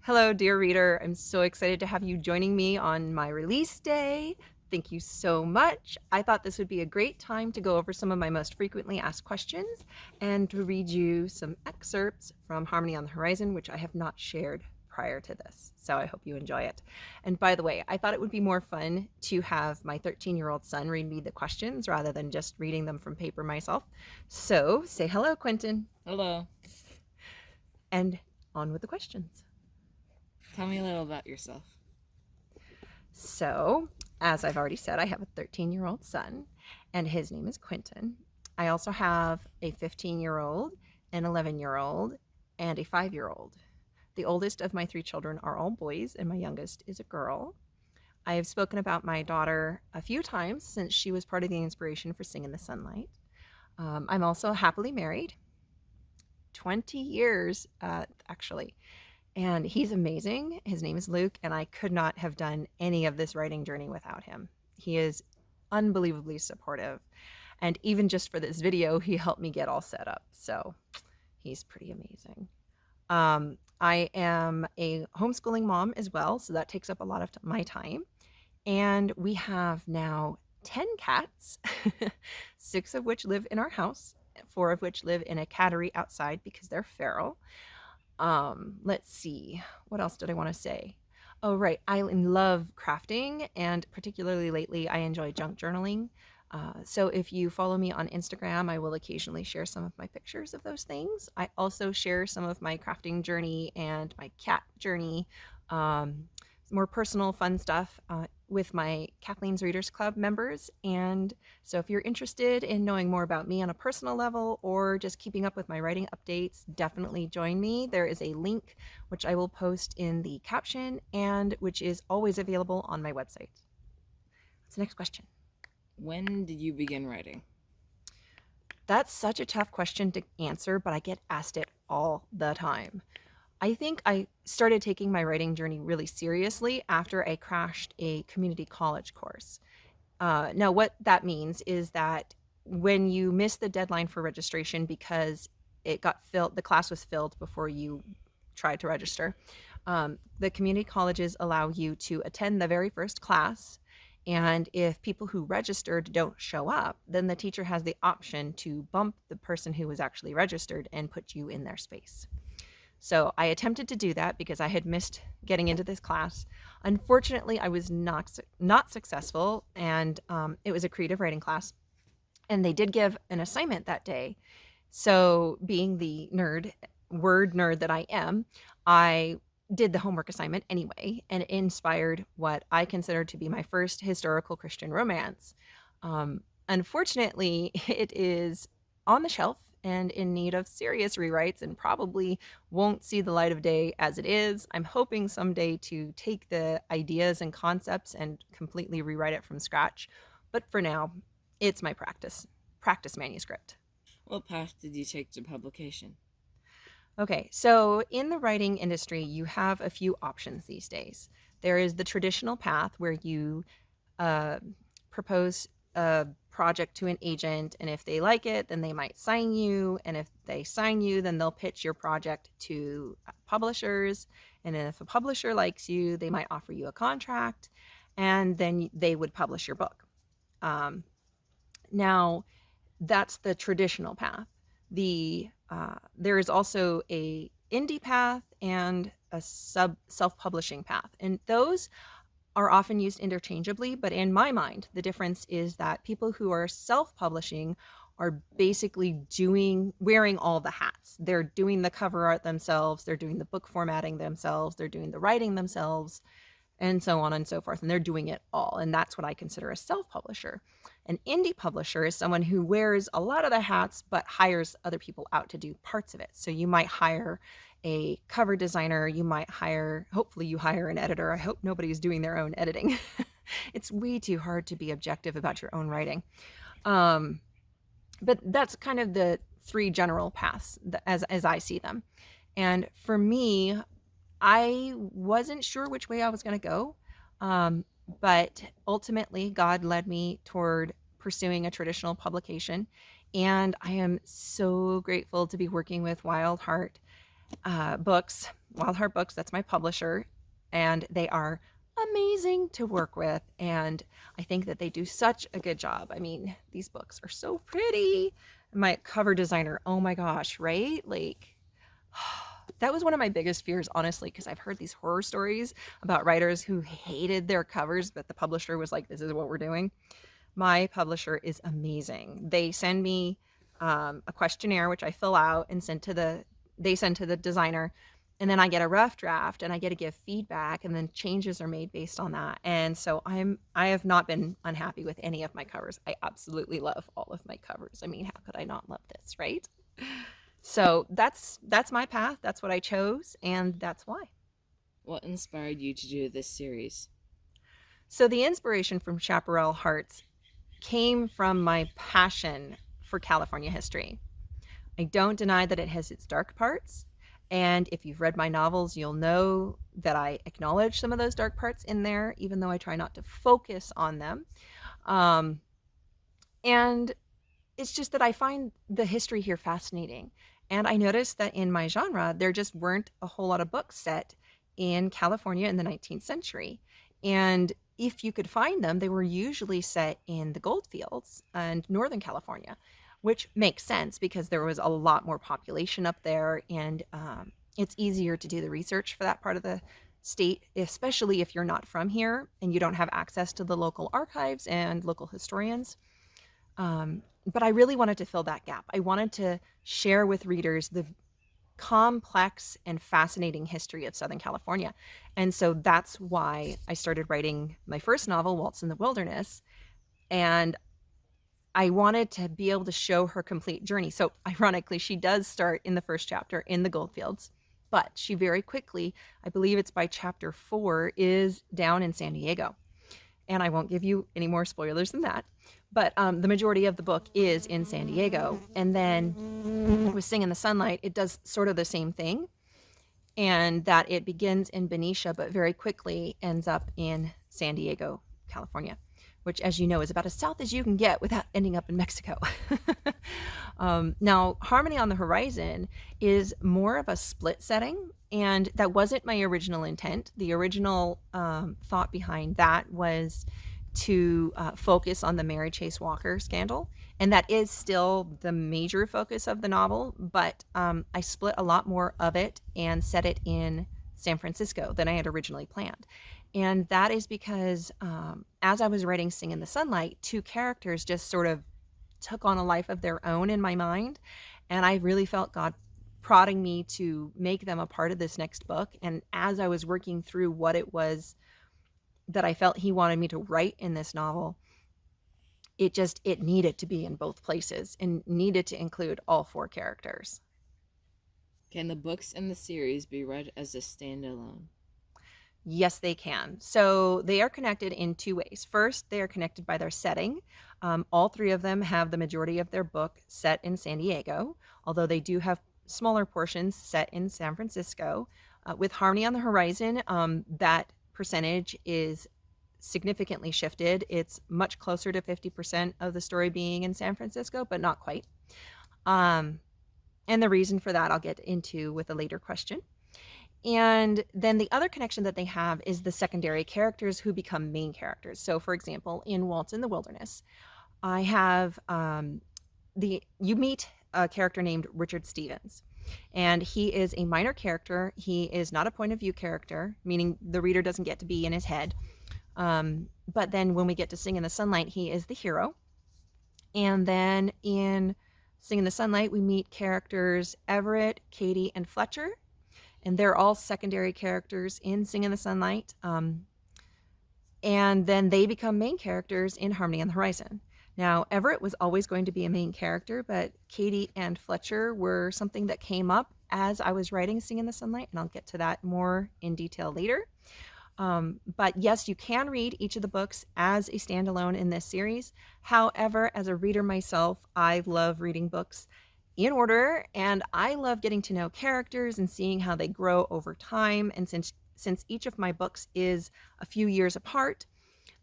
Hello, dear reader. I'm so excited to have you joining me on my release day. Thank you so much. I thought this would be a great time to go over some of my most frequently asked questions and to read you some excerpts from Harmony on the Horizon, which I have not shared prior to this. So I hope you enjoy it. And by the way, I thought it would be more fun to have my 13-year-old son read me the questions rather than just reading them from paper myself. So say hello, Quentin. Hello. And on with the questions. Tell me a little about yourself. So, as I've already said, I have a 13-year-old son, and his name is Quentin. I also have a 15-year-old, an 11-year-old, and a 5-year-old. The oldest of my 3 children are all boys, and my youngest is a girl. I have spoken about my daughter a few times since she was part of the inspiration for Sing in the Sunlight. I'm also happily married, 20 years actually. And he's amazing. His name is Luke, and I could not have done any of this writing journey without him. He is unbelievably supportive. And even just for this video, he helped me get all set up. So he's pretty amazing. I am a homeschooling mom as well, so that takes up a lot of my time. And we have now 10 cats, 6 of which live in our house, 4 of which live in a cattery outside because they're feral. Let's see, what else did I want to say? Oh, right. I love crafting, and particularly lately, I enjoy junk journaling. So if you follow me on Instagram, I will occasionally share some of my pictures of those things. I also share some of my crafting journey and my cat journey, more personal, fun stuff with my Kathleen's Readers Club members. And so if you're interested in knowing more about me on a personal level or just keeping up with my writing updates, definitely join me. There is a link which I will post in the caption and which is always available on my website. What's the next question? When did you begin writing? That's such a tough question to answer, but I get asked it all the time. I think I started taking my writing journey really seriously after I crashed a community college course. Now, what that means is that when you miss the deadline for registration because it got filled, the class was filled before you tried to register, the community colleges allow you to attend the very first class. And if people who registered don't show up, then the teacher has the option to bump the person who was actually registered and put you in their space. So I attempted to do that because I had missed getting into this class. Unfortunately, I was not successful, and it was a creative writing class. And they did give an assignment that day. So being the word nerd that I am, I did the homework assignment anyway, and it inspired what I consider to be my first historical Christian romance. Unfortunately, it is on the shelf and in need of serious rewrites and probably won't see the light of day as it is. I'm hoping someday to take the ideas and concepts and completely rewrite it from scratch. But for now, it's my practice manuscript. What path did you take to publication? Okay, so in the writing industry, you have a few options these days. There is the traditional path where you propose a project to an agent, and if they like it, then they might sign you, and if they sign you, then they'll pitch your project to publishers, and if a publisher likes you, they might offer you a contract, and then they would publish your book. Now, that's the traditional path. There is also a indie path and a self-publishing path, and those are often used interchangeably, but in my mind, the difference is that people who are self-publishing are basically wearing all the hats. They're doing the cover art themselves, they're doing the book formatting themselves, they're doing the writing themselves, and so on and so forth, and they're doing it all, and that's what I consider a self-publisher. An indie publisher is someone who wears a lot of the hats but hires other people out to do parts of it. So you might hire a cover designer, hopefully you hire an editor. I hope nobody's doing their own editing. It's way too hard to be objective about your own writing. But that's kind of the 3 general paths as I see them. And for me, I wasn't sure which way I was going to go. But ultimately, God led me toward pursuing a traditional publication. And I am so grateful to be working with Wild Heart Books. Wild Heart Books, that's my publisher, and they are amazing to work with. And I think that they do such a good job. I mean, these books are so pretty. My cover designer, oh my gosh, right? Like, that was one of my biggest fears, honestly, because I've heard these horror stories about writers who hated their covers, but the publisher was like, this is what we're doing. My publisher is amazing. They send me a questionnaire, which I fill out and they send to the designer. And then I get a rough draft and I get to give feedback, and then changes are made based on that. And so I have not been unhappy with any of my covers. I absolutely love all of my covers. I mean, how could I not love this, right? So that's my path. That's what I chose, and that's why. What inspired you to do this series? So the inspiration from Chaparral Hearts came from my passion for California history. I don't deny that it has its dark parts. And if you've read my novels, you'll know that I acknowledge some of those dark parts in there, even though I try not to focus on them. And it's just that I find the history here fascinating. And I noticed that in my genre, there just weren't a whole lot of books set in California in the 19th century. And if you could find them, they were usually set in the goldfields and Northern California, which makes sense because there was a lot more population up there, and it's easier to do the research for that part of the state, especially if you're not from here and you don't have access to the local archives and local historians. But I really wanted to fill that gap. I wanted to share with readers the complex and fascinating history of Southern California. And so that's why I started writing my first novel, Waltz in the Wilderness. And I wanted to be able to show her complete journey. So ironically, she does start in the first chapter in the goldfields, but she very quickly, I believe it's by chapter 4, is down in San Diego. And I won't give you any more spoilers than that. But the majority of the book is in San Diego. And then with Sing in the Sunlight, it does sort of the same thing. And that it begins in Benicia, but very quickly ends up in San Diego, California, which, as you know, is about as south as you can get without ending up in Mexico. Now, Harmony on the Horizon is more of a split setting, and that wasn't my original intent. The original thought behind that was to focus on the Mary Chase Walker scandal, and that is still the major focus of the novel, but I split a lot more of it and set it in San Francisco than I had originally planned. And that is because as I was writing Sing in the Sunlight, two characters just sort of took on a life of their own in my mind. And I really felt God prodding me to make them a part of this next book. And as I was working through what it was that I felt he wanted me to write in this novel, it needed to be in both places and needed to include all four characters. Can the books in the series be read as a standalone? Yes, they can. So they are connected in two ways. First, they are connected by their setting. All three of them have the majority of their book set in San Diego, although they do have smaller portions set in San Francisco. With Harmony on the Horizon, that percentage is significantly shifted. It's much closer to 50% of the story being in San Francisco, but not quite. And the reason for that I'll get into with a later question. And then the other connection that they have is the secondary characters who become main characters. So, for example, in Waltz in the Wilderness, I have you meet a character named Richard Stevens, and he is a minor character. He is not a point of view character, meaning the reader doesn't get to be in his head. But then when we get to Sing in the Sunlight, he is the hero. And then in Sing in the Sunlight, we meet characters Everett, Katie, and Fletcher. And they're all secondary characters in Sing in the Sunlight. And then they become main characters in Harmony on the Horizon. Now, Everett was always going to be a main character, but Katie and Fletcher were something that came up as I was writing Sing in the Sunlight, and I'll get to that more in detail later. But yes, you can read each of the books as a standalone in this series. However, as a reader myself, I love reading books in order, and I love getting to know characters and seeing how they grow over time. And since each of my books is a few years apart,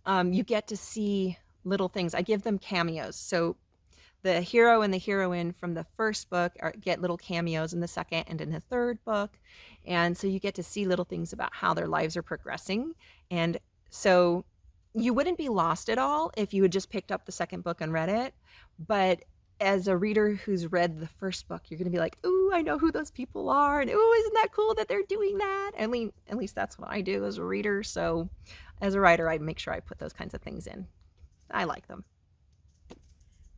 you get to see little things. I give them cameos. So the hero and the heroine from the first book get little cameos in the second and in the third book. And so you get to see little things about how their lives are progressing. And so you wouldn't be lost at all if you had just picked up the second book and read it. But as a reader who's read the first book, you're going to be like, ooh, I know who those people are. And ooh, isn't that cool that they're doing that? I mean, at least that's what I do as a reader. So as a writer, I make sure I put those kinds of things in. I like them.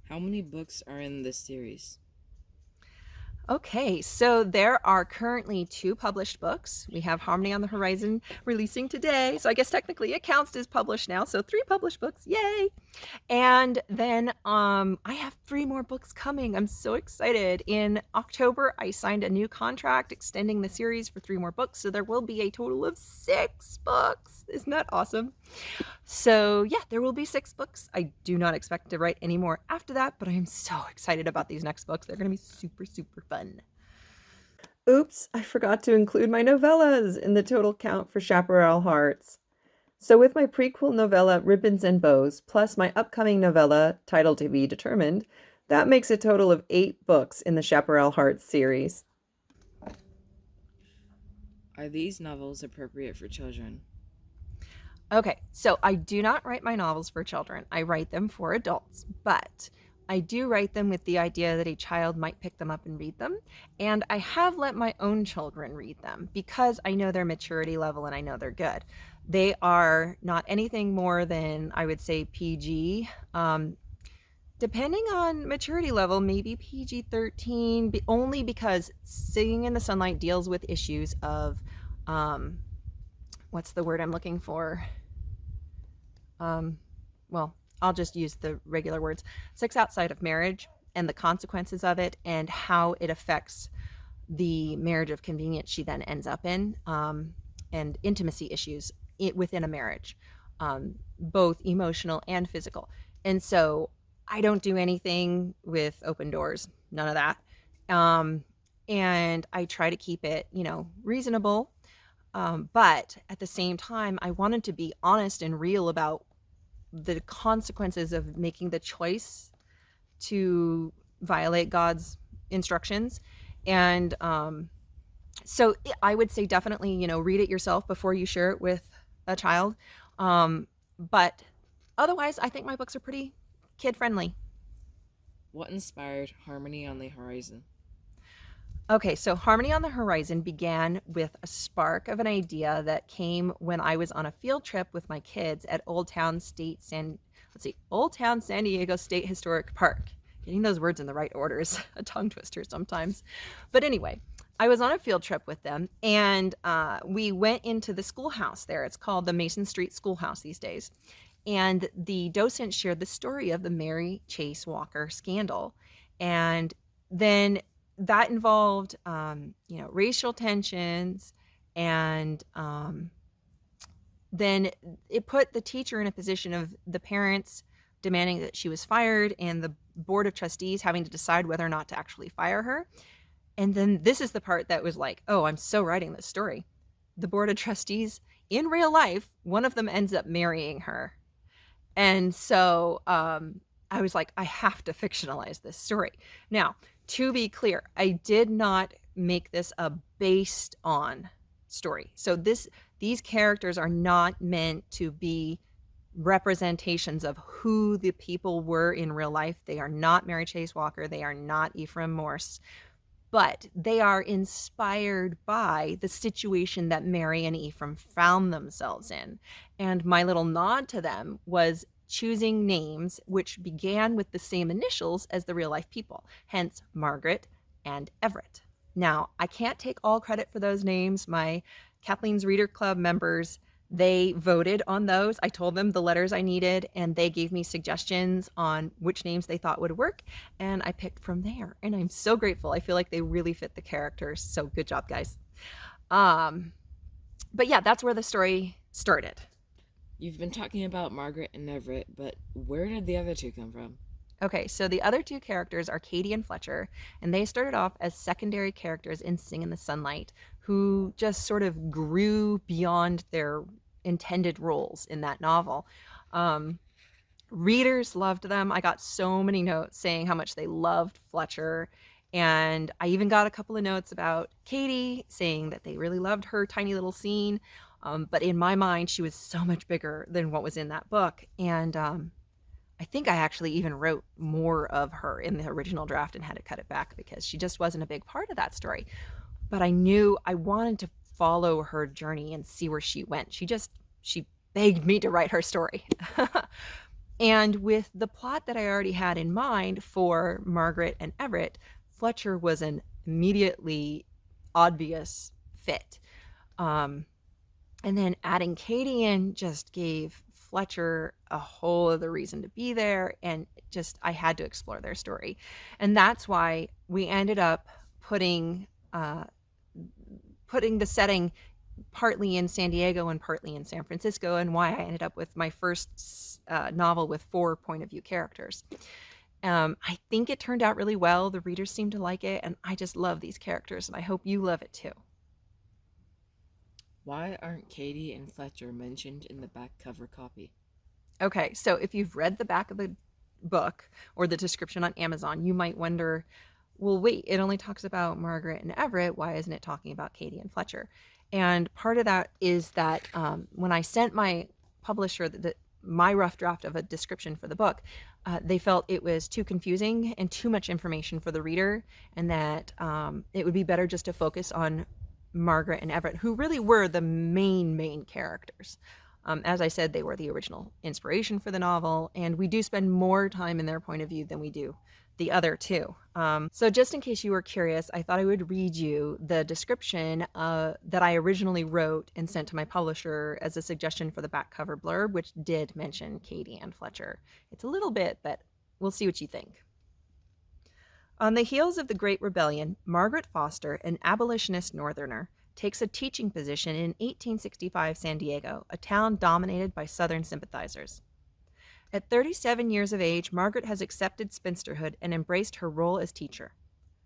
How many books are in this series? Okay, so there are currently 2 published books. We have Harmony on the Horizon releasing today. So I guess technically it counts as published now. So 3 published books, yay! And then I have 3 more books coming. I'm so excited. In October, I signed a new contract extending the series for 3 more books. So there will be a total of 6 books. Isn't that awesome? So yeah, there will be 6 books. I do not expect to write any more after that, but I am so excited about these next books. They're going to be super, super fun. Oops, I forgot to include my novellas in the total count for Chaparral Hearts. So with my prequel novella, Ribbons and Bows, plus my upcoming novella, title to be determined, that makes a total of 8 books in the Chaparral Hearts series. Are these novels appropriate for children? Okay, so I do not write my novels for children. I write them for adults, but I do write them with the idea that a child might pick them up and read them. And I have let my own children read them because I know their maturity level and I know they're good. They are not anything more than, I would say, PG. Depending on maturity level, maybe PG-13, only because Singing in the Sunlight deals with issues of, what's the word I'm looking for? Well, I'll just use the regular words. Sex outside of marriage and the consequences of it and how it affects the marriage of convenience she then ends up in, and intimacy issues within a marriage, both emotional and physical. And so I don't do anything with open doors, none of that. And I try to keep it, reasonable. But at the same time, I wanted to be honest and real about the consequences of making the choice to violate God's instructions. And so I would say definitely, read it yourself before you share it with a child. But otherwise, I think my books are pretty kid-friendly. What inspired Harmony on the Horizon? Okay, so Harmony on the Horizon began with a spark of an idea that came when I was on a field trip with my kids at Old Town San Diego State Historic Park. Getting those words in the right order is a tongue twister sometimes. But anyway, I was on a field trip with them, and we went into the schoolhouse there. It's called the Mason Street Schoolhouse these days. And the docent shared the story of the Mary Chase Walker scandal. And then that involved, racial tensions, and then it put the teacher in a position of the parents demanding that she was fired and the board of trustees having to decide whether or not to actually fire her. And then this is the part that was like, oh, I'm so writing this story. The board of trustees, in real life, one of them ends up marrying her. And so I was like, I have to fictionalize this story. Now, to be clear, I did not make this a based on story. So these characters are not meant to be representations of who the people were in real life. They are not Mary Chase Walker. They are not Ephraim Morse. But they are inspired by the situation that Mary and Ephraim found themselves in. And my little nod to them was choosing names which began with the same initials as the real life people, hence Margaret and Everett. Now, I can't take all credit for those names. My Kathleen's Reader Club members, they voted on those. I told them the letters I needed, and they gave me suggestions on which names they thought would work, and I picked from there. And I'm so grateful. I feel like they really fit the characters. So good job, guys. But yeah, that's where the story started. You've been talking about Margaret and Everett, but where did the other 2 come from? Okay, so the other 2 characters are Katie and Fletcher, and they started off as secondary characters in Sing in the Sunlight, who just sort of grew beyond their intended roles in that novel. Readers loved them. I got so many notes saying how much they loved Fletcher. And I even got a couple of notes about Katie saying that they really loved her tiny little scene. But in my mind, she was so much bigger than what was in that book. And I think I actually even wrote more of her in the original draft and had to cut it back because she just wasn't a big part of that story. But I knew I wanted to follow her journey and see where she went. She begged me to write her story. And with the plot that I already had in mind for Margaret and Everett, Fletcher was an immediately obvious fit. And then adding Katie in just gave Fletcher a whole other reason to be there. And just, I had to explore their story. And that's why we ended up putting the setting partly in San Diego and partly in San Francisco, and why I ended up with my first novel with 4 point of view characters. I think it turned out really well. The readers seem to like it, and I just love these characters, and I hope you love it too. Why aren't Katie and Fletcher mentioned in the back cover copy? Okay, so if you've read the back of the book or the description on Amazon, you might wonder, well, wait, it only talks about Margaret and Everett. Why isn't it talking about Katie and Fletcher? And part of that is that when I sent my publisher my rough draft of a description for the book, they felt it was too confusing and too much information for the reader, and that it would be better just to focus on Margaret and Everett, who really were the main characters. As I said, they were the original inspiration for the novel, and we do spend more time in their point of view than we do the other two. So just in case you were curious, I thought I would read you the description that I originally wrote and sent to my publisher as a suggestion for the back cover blurb, which did mention Katie and Fletcher. It's a little bit, but we'll see what you think. On the heels of the Great Rebellion, Margaret Foster, an abolitionist Northerner, takes a teaching position in 1865 San Diego, a town dominated by Southern sympathizers. At 37 years of age, Margaret has accepted spinsterhood and embraced her role as teacher.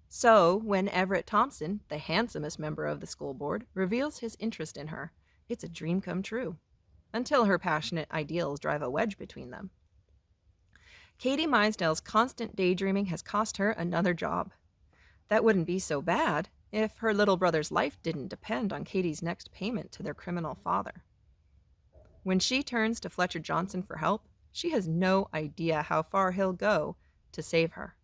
So, when Everett Thompson, the handsomest member of the school board, reveals his interest in her, it's a dream come true, until her passionate ideals drive a wedge between them. Katie Meisdale's constant daydreaming has cost her another job. That wouldn't be so bad if her little brother's life didn't depend on Katie's next payment to their criminal father. When she turns to Fletcher Johnson for help, she has no idea how far he'll go to save her.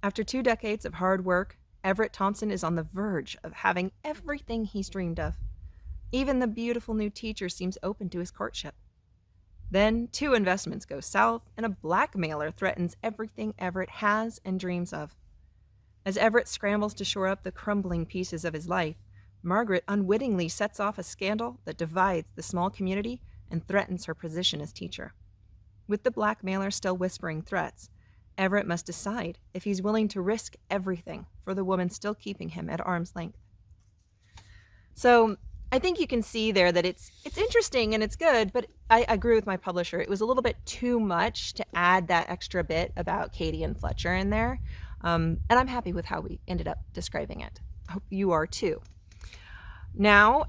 After 2 decades of hard work, Everett Thompson is on the verge of having everything he's dreamed of. Even the beautiful new teacher seems open to his courtship. Then 2 investments go south, and a blackmailer threatens everything Everett has and dreams of. As Everett scrambles to shore up the crumbling pieces of his life, Margaret unwittingly sets off a scandal that divides the small community and threatens her position as teacher. With the blackmailer still whispering threats, Everett must decide if he's willing to risk everything for the woman still keeping him at arm's length. So I think you can see there that it's interesting and it's good, but I agree with my publisher. It was a little bit too much to add that extra bit about Katie and Fletcher in there. And I'm happy with how we ended up describing it. I hope you are too. Now,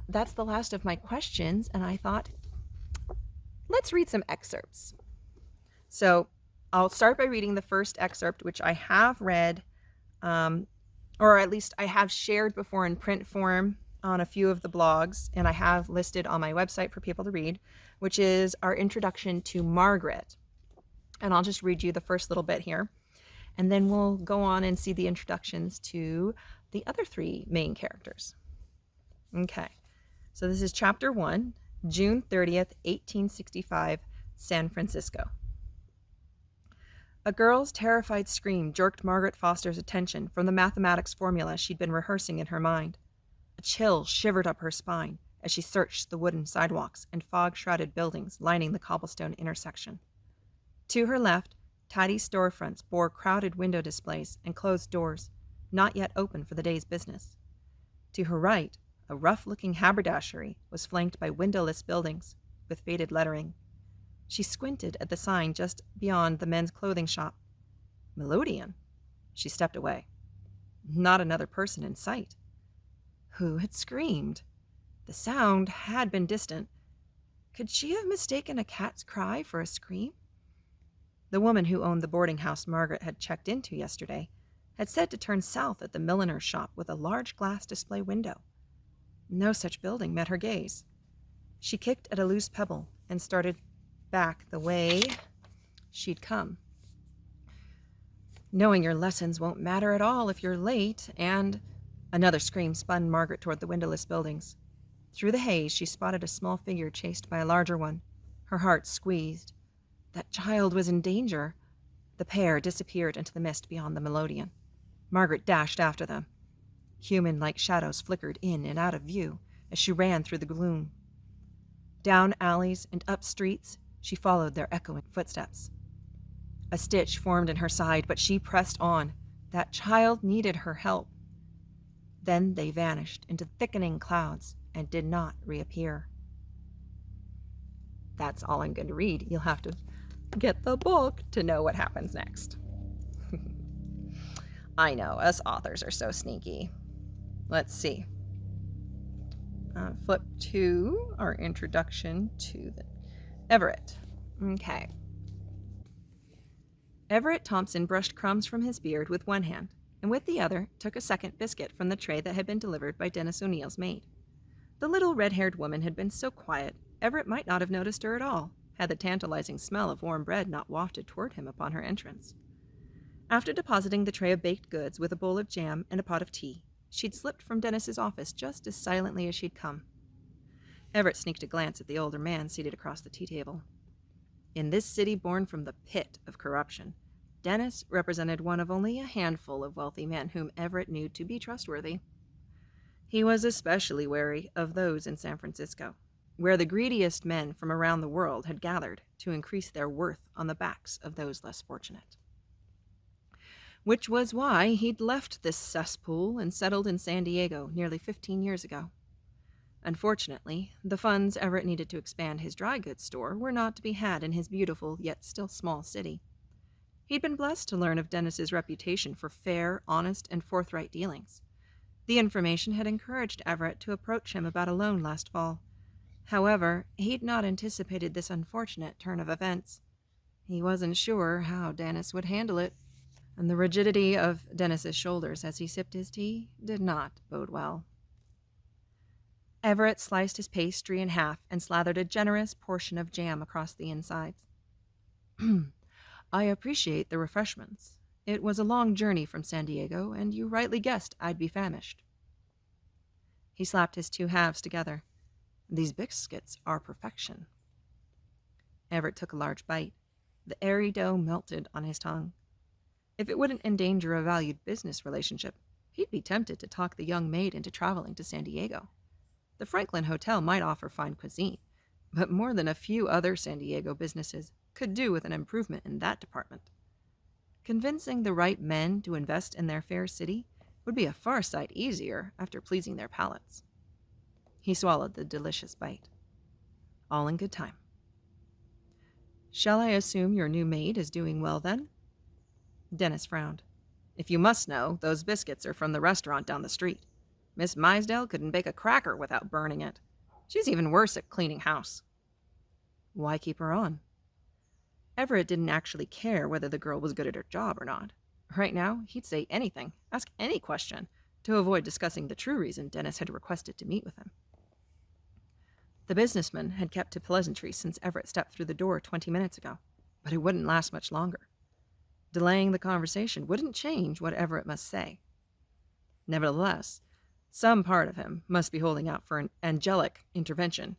that's the last of my questions, and I thought, let's read some excerpts. So I'll start by reading the first excerpt, which I have read, or at least I have shared before in print form on a few of the blogs, and I have listed on my website for people to read, which is our introduction to Margaret. And I'll just read you the first little bit here, and then we'll go on and see the introductions to the other 3 main characters. Okay, so this is chapter 1, June 30th, 1865, San Francisco. A girl's terrified scream jerked Margaret Foster's attention from the mathematics formula she'd been rehearsing in her mind. A chill shivered up her spine as she searched the wooden sidewalks and fog-shrouded buildings lining the cobblestone intersection. To her left, tidy storefronts bore crowded window displays and closed doors, not yet open for the day's business. To her right, a rough-looking haberdashery was flanked by windowless buildings with faded lettering. She squinted at the sign just beyond the men's clothing shop. Melodeon. She stepped away. Not another person in sight. Who had screamed? The sound had been distant. Could she have mistaken a cat's cry for a scream? The woman who owned the boarding house Margaret had checked into yesterday had said to turn south at the milliner's shop with a large glass display window. No such building met her gaze. She kicked at a loose pebble and started back the way she'd come. Knowing your lessons won't matter at all if you're late, and another scream spun Margaret toward the windowless buildings. Through the haze, she spotted a small figure chased by a larger one. Her heart squeezed. That child was in danger. The pair disappeared into the mist beyond the melodeon. Margaret dashed after them. Human-like shadows flickered in and out of view as she ran through the gloom. Down alleys and up streets, she followed their echoing footsteps. A stitch formed in her side, but she pressed on. That child needed her help. Then they vanished into thickening clouds and did not reappear. That's all I'm going to read. You'll have to get the book to know what happens next. I know, us authors are so sneaky. Let's see. Flip to our introduction to the Everett. Okay. Everett Thompson brushed crumbs from his beard with one hand, and with the other took a second biscuit from the tray that had been delivered by Dennis O'Neill's maid. The little red-haired woman had been so quiet, Everett might not have noticed her at all, had the tantalizing smell of warm bread not wafted toward him upon her entrance. After depositing the tray of baked goods with a bowl of jam and a pot of tea, she'd slipped from Dennis's office just as silently as she'd come. Everett sneaked a glance at the older man seated across the tea table. In this city born from the pit of corruption, Dennis represented one of only a handful of wealthy men whom Everett knew to be trustworthy. He was especially wary of those in San Francisco, where the greediest men from around the world had gathered to increase their worth on the backs of those less fortunate. Which was why he'd left this cesspool and settled in San Diego nearly 15 years ago. Unfortunately, the funds Everett needed to expand his dry goods store were not to be had in his beautiful yet still small city. He'd been blessed to learn of Dennis's reputation for fair, honest, and forthright dealings. The information had encouraged Everett to approach him about a loan last fall. However, he'd not anticipated this unfortunate turn of events. He wasn't sure how Dennis would handle it, and the rigidity of Dennis's shoulders as he sipped his tea did not bode well. Everett sliced his pastry in half and slathered a generous portion of jam across the insides. I appreciate the refreshments. It was a long journey from San Diego, and you rightly guessed I'd be famished. He slapped his two halves together. These biscuits are perfection. Everett took a large bite. The airy dough melted on his tongue. If it wouldn't endanger a valued business relationship, he'd be tempted to talk the young maid into traveling to San Diego. The Franklin Hotel might offer fine cuisine, but more than a few other San Diego businesses could do with an improvement in that department. Convincing the right men to invest in their fair city would be a far sight easier after pleasing their palates. He swallowed the delicious bite. All in good time. Shall I assume your new maid is doing well, then? Dennis frowned. If you must know, those biscuits are from the restaurant down the street. Miss Mysdale couldn't bake a cracker without burning it. She's even worse at cleaning house. Why keep her on? Everett didn't actually care whether the girl was good at her job or not. Right now, he'd say anything, ask any question, to avoid discussing the true reason Dennis had requested to meet with him. The businessman had kept to pleasantries since Everett stepped through the door 20 minutes ago, but it wouldn't last much longer. Delaying the conversation wouldn't change what Everett must say. Nevertheless, some part of him must be holding out for an angelic intervention,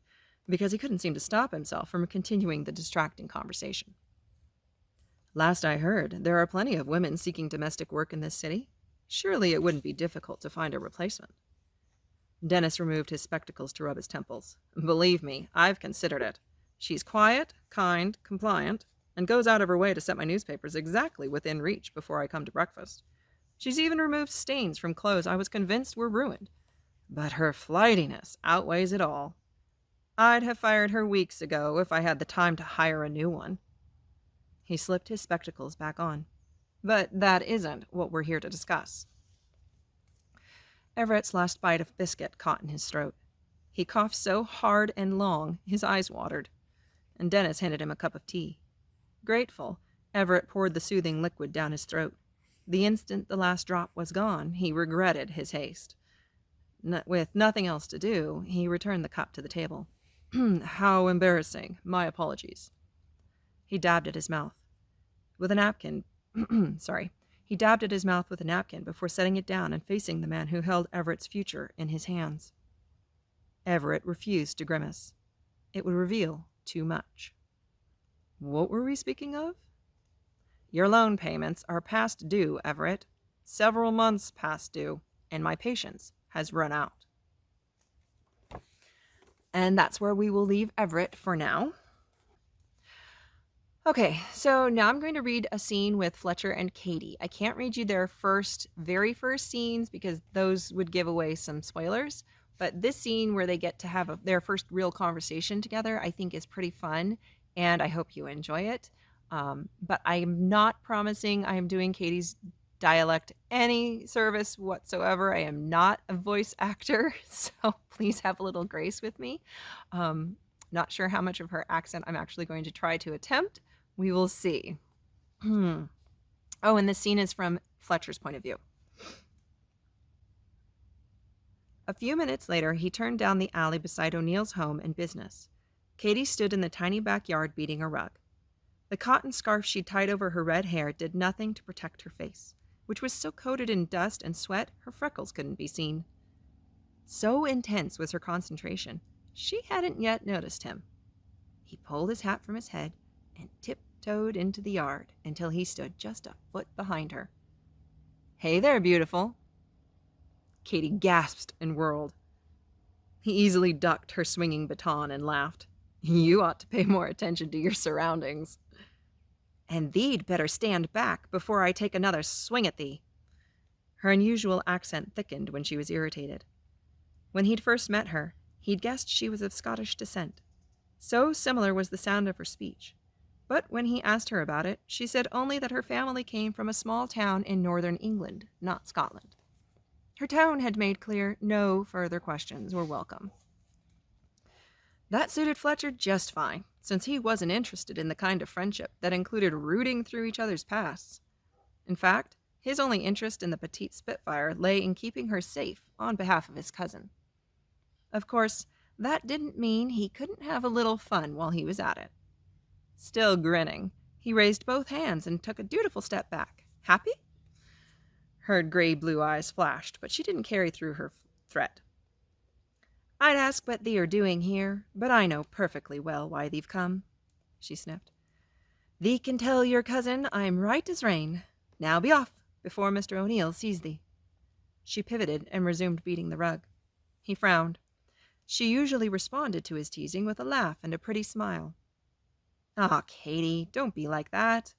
because he couldn't seem to stop himself from continuing the distracting conversation. Last I heard, there are plenty of women seeking domestic work in this city. Surely it wouldn't be difficult to find a replacement. Dennis removed his spectacles to rub his temples. Believe me, I've considered it. She's quiet, kind, compliant, and goes out of her way to set my newspapers exactly within reach before I come to breakfast. She's even removed stains from clothes I was convinced were ruined. But her flightiness outweighs it all. I'd have fired her weeks ago if I had the time to hire a new one. He slipped his spectacles back on. But that isn't what we're here to discuss. Everett's last bite of biscuit caught in his throat. He coughed so hard and long, his eyes watered, and Dennis handed him a cup of tea. Grateful, Everett poured the soothing liquid down his throat. The instant the last drop was gone, he regretted his haste. With nothing else to do, he returned the cup to the table. How embarrassing. My apologies. He dabbed at his mouth with a napkin. He dabbed at his mouth with a napkin before setting it down and facing the man who held Everett's future in his hands. Everett refused to grimace. It would reveal too much. What were we speaking of? Your loan payments are past due, Everett. Several months past due, and my patience has run out. And that's where we will leave Everett for now. Okay, so now I'm going to read a scene with Fletcher and Katie. I can't read you their very first scenes because those would give away some spoilers. But this scene where they get to have their first real conversation together, I think is pretty fun, and I hope you enjoy it. But I am not promising I am doing Katie's dialect any service whatsoever. I am not a voice actor, so please have a little grace with me. Not sure how much of her accent I'm actually going to try to attempt. We will see. Oh, and this scene is from Fletcher's point of view. A few minutes later, he turned down the alley beside O'Neill's home and business. Katie stood in the tiny backyard beating a rug. The cotton scarf she tied over her red hair did nothing to protect her face, which was so coated in dust and sweat her freckles couldn't be seen. So intense was her concentration, she hadn't yet noticed him. He pulled his hat from his head and tiptoed into the yard until he stood just a foot behind her. Hey there, beautiful. Katie gasped and whirled. He easily ducked her swinging baton and laughed. You ought to pay more attention to your surroundings. And thee'd better stand back before I take another swing at thee. Her unusual accent thickened when she was irritated. When he'd first met her, he'd guessed she was of Scottish descent. So similar was the sound of her speech. But when he asked her about it, she said only that her family came from a small town in northern England, not Scotland. Her tone had made clear no further questions were welcome. That suited Fletcher just fine, since he wasn't interested in the kind of friendship that included rooting through each other's pasts. In fact, his only interest in the petite Spitfire lay in keeping her safe on behalf of his cousin. Of course, that didn't mean he couldn't have a little fun while he was at it. Still grinning, he raised both hands and took a dutiful step back. Happy? Her gray-blue eyes flashed, but she didn't carry through her threat. I'd ask what thee are doing here, but I know perfectly well why thee've come, she sniffed. Thee can tell your cousin I'm right as rain. Now be off, before Mr. O'Neill sees thee. She pivoted and resumed beating the rug. He frowned. She usually responded to his teasing with a laugh and a pretty smile. Ah, Katie, don't be like that.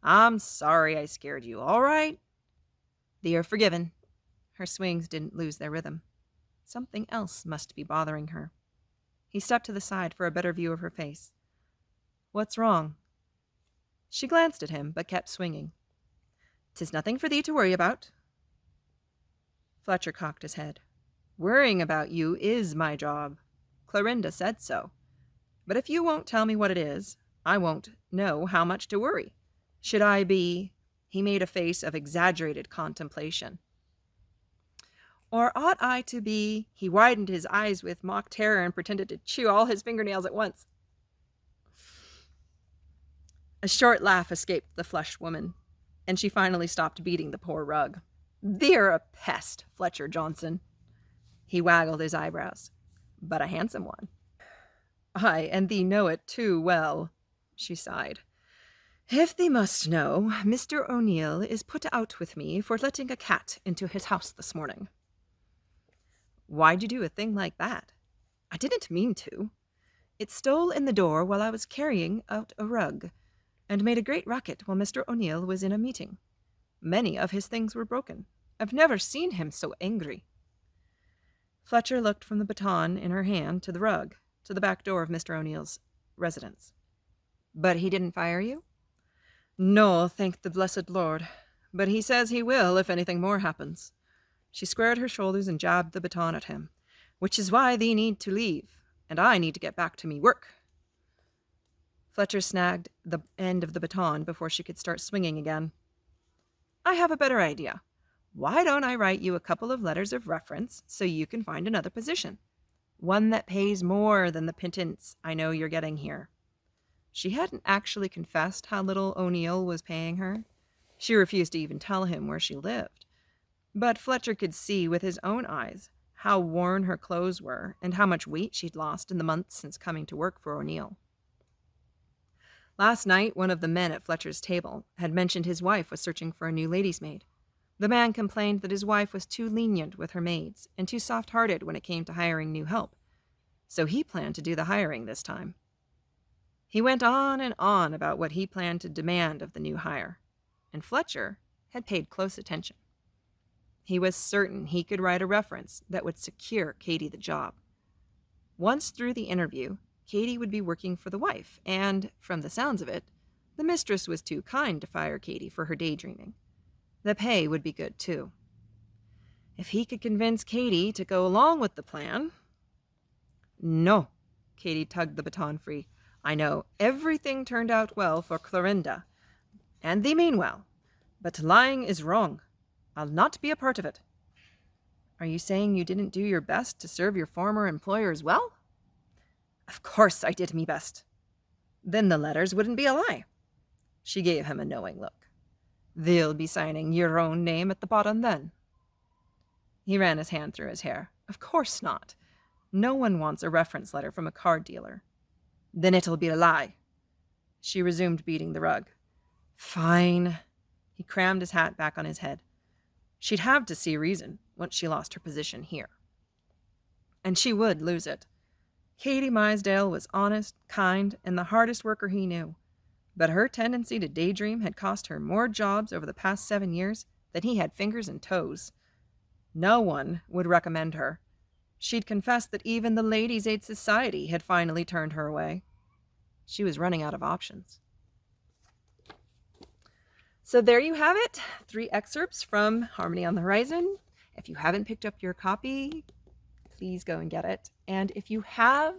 I'm sorry I scared you, all right? Thee are forgiven. Her swings didn't lose their rhythm. Something else must be bothering her. He stepped to the side for a better view of her face. What's wrong? She glanced at him, but kept swinging. 'Tis nothing for thee to worry about. Fletcher cocked his head. Worrying about you is my job. Clorinda said so. But if you won't tell me what it is, I won't know how much to worry. Should I be... He made a face of exaggerated contemplation. Or ought I to be... He widened his eyes with mock terror and pretended to chew all his fingernails at once. A short laugh escaped the flushed woman, and she finally stopped beating the poor rug. They're a pest, Fletcher Johnson. He waggled his eyebrows. But a handsome one. Aye, and thee know it too well, she sighed. If thee must know, Mr. O'Neill is put out with me for letting a cat into his house this morning. Why'd you do a thing like that? I didn't mean to. It stole in the door while I was carrying out a rug, and made a great racket while Mr. O'Neill was in a meeting. Many of his things were broken. I've never seen him so angry. Fletcher looked from the baton in her hand to the rug, to the back door of Mr. O'Neill's residence. But he didn't fire you? No, thank the blessed Lord. But he says he will if anything more happens. She squared her shoulders and jabbed the baton at him. which is why thee need to leave, and I need to get back to me work. Fletcher snagged the end of the baton before she could start swinging again. I have a better idea. Why don't I write you a couple of letters of reference so you can find another position? One that pays more than the pittance I know you're getting here. She hadn't actually confessed how little O'Neill was paying her. She refused to even tell him where she lived. But Fletcher could see with his own eyes how worn her clothes were and how much weight she'd lost in the months since coming to work for O'Neill. Last night, one of the men at Fletcher's table had mentioned his wife was searching for a new lady's maid. The man complained that his wife was too lenient with her maids and too soft-hearted when it came to hiring new help. So he planned to do the hiring this time. He went on and on about what he planned to demand of the new hire, and Fletcher had paid close attention. He was certain he could write a reference that would secure Katie the job. Once through the interview, Katie would be working for the wife, and, from the sounds of it, the mistress was too kind to fire Katie for her daydreaming. The pay would be good, too. If he could convince Katie to go along with the plan... No, Katie tugged the baton free. I know everything turned out well for Clorinda, and thee mean well, but lying is wrong. I'll not be a part of it. Are you saying you didn't do your best to serve your former employers well? Of course I did me best. Then the letters wouldn't be a lie. She gave him a knowing look. They'll be signing your own name at the bottom then. He ran his hand through his hair. Of course not. No one wants a reference letter from a card dealer. Then it'll be a lie. She resumed beating the rug. Fine. He crammed his hat back on his head. She'd have to see reason once she lost her position here. And she would lose it. Katie Mysdale was honest, kind, and the hardest worker he knew. But her tendency to daydream had cost her more jobs over the past 7 years than he had fingers and toes. No one would recommend her. She'd confessed that even the Ladies' Aid Society had finally turned her away. She was running out of options. So there you have it, 3 excerpts from Harmony on the Horizon. If you haven't picked up your copy, please go and get it. And if you have,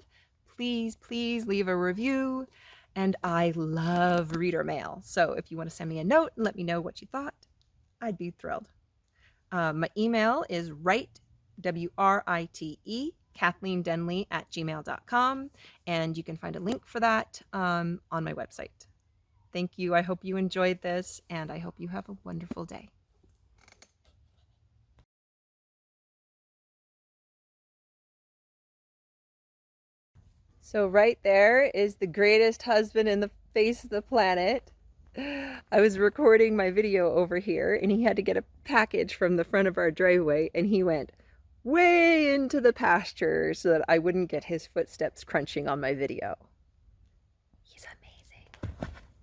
please leave a review. And I love reader mail. So if you want to send me a note and let me know what you thought, I'd be thrilled. My email is write, W-R-I-T-E, KathleenDenley@gmail.com. And you can find a link for that on my website. Thank you. I hope you enjoyed this, and I hope you have a wonderful day. So right there is the greatest husband in the face of the planet. I was recording my video over here, and he had to get a package from the front of our driveway, and he went way into the pasture so that I wouldn't get his footsteps crunching on my video. He's amazing.